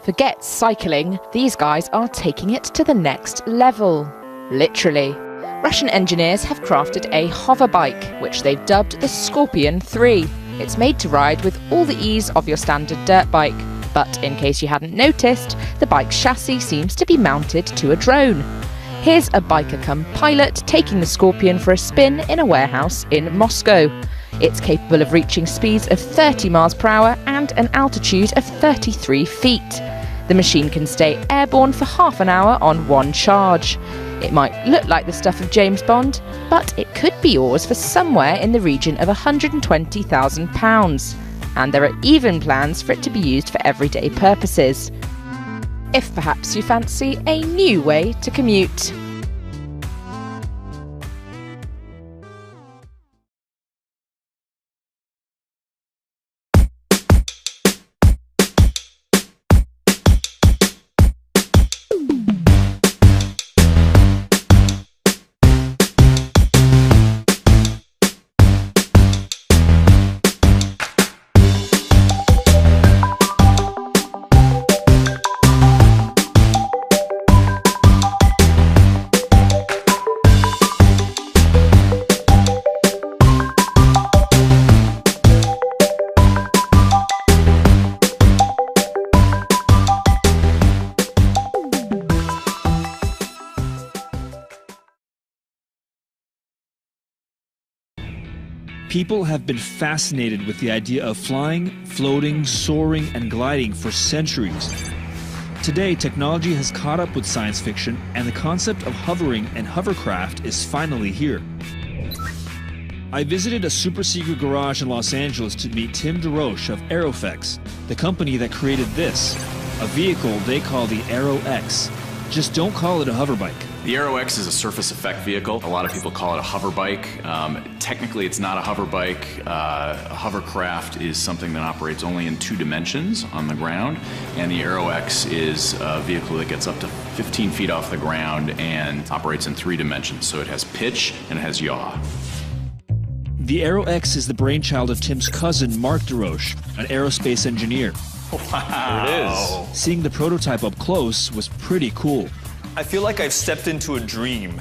Forget cycling, these guys are taking it to the next level. Literally. Russian engineers have crafted a hover bike, which they've dubbed the Scorpion 3. It's made to ride with all the ease of your standard dirt bike. But in case you hadn't noticed, the bike's chassis seems to be mounted to a drone. Here's a biker-cum-pilot taking the Scorpion for a spin in a warehouse in Moscow. It's capable of reaching speeds of 30 miles per hour and an altitude of 33 feet. The machine can stay airborne for half an hour on one charge. It might look like the stuff of James Bond, but it could be yours for somewhere in the region of £120,000. And there are even plans for it to be used for everyday purposes. If perhaps you fancy a new way to commute. People have been fascinated with the idea of flying, floating, soaring, and gliding for centuries. Today, technology has caught up with science fiction, and the concept of hovering and hovercraft is finally here. I visited a super-secret garage in Los Angeles to meet Tim DeRoche of Aerofx, the company that created this, a vehicle they call the Aero X. Just don't call it a hover bike. The Aero X is a surface effect vehicle. A lot of people call it a hover bike. Technically, it's not a hover bike. A hovercraft is something that operates only in 2 dimensions on the ground, and the Aero X is a vehicle that gets up to 15 feet off the ground and operates in 3 dimensions. So it has pitch and it has yaw. The Aero X is the brainchild of Tim's cousin, Mark DeRoche, an aerospace engineer. Wow. There it is. Seeing the prototype up close was pretty cool. I feel like I've stepped into a dream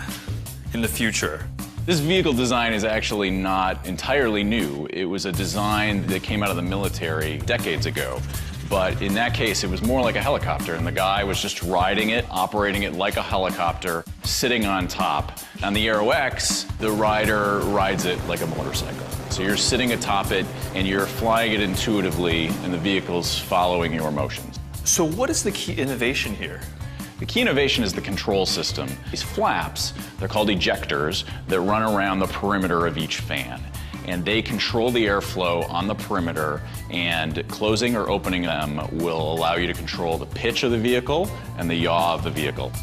in the future. This vehicle design is actually not entirely new. It was a design that came out of the military decades ago. But in that case, it was more like a helicopter, and the guy was just riding it, operating it like a helicopter, sitting on top. On the Aero X, the rider rides it like a motorcycle. So you're sitting atop it, and you're flying it intuitively, and the vehicle's following your motions. So what is the key innovation here? The key innovation is the control system. These flaps, they're called ejectors, that run around the perimeter of each fan. And they control the airflow on the perimeter, and closing or opening them will allow you to control the pitch of the vehicle and the yaw of the vehicle.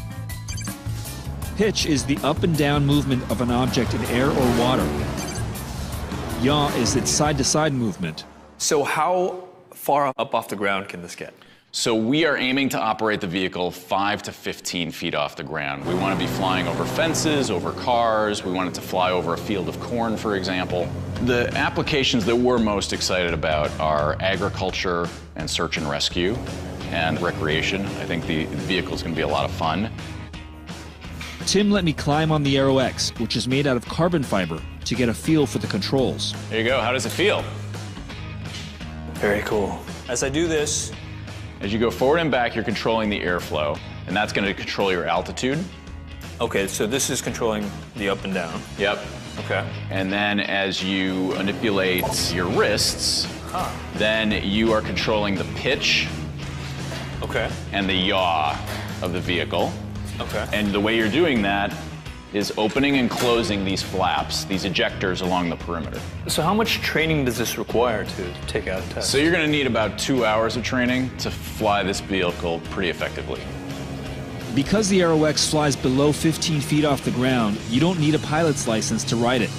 Pitch is the up and down movement of an object in air or water. Yaw is its side-to-side movement. So how far up off the ground can this get? So we are aiming to operate the vehicle 5 to 15 feet off the ground. We want to be flying over fences, over cars. We want it to fly over a field of corn, for example. The applications that we're most excited about are agriculture and search and rescue and recreation. I think the vehicle is going to be a lot of fun. Tim let me climb on the Aero X, which is made out of carbon fiber, to get a feel for the controls. There you go. How does it feel? Very cool. As I do this, As you go forward and back, you're controlling the airflow, and that's going to control your altitude. okay, so this is controlling the up and down. Yep. Okay. And then as you manipulate your wrists, then you are controlling the pitch Okay. and the yaw of the vehicle. Okay. And the way you're doing that is opening and closing these flaps, these ejectors along the perimeter. So how much training does this require to take out a test? So you're going to need about 2 hours of training to fly this vehicle pretty effectively. Because the Aero X flies below 15 feet off the ground, you don't need a pilot's license to ride it.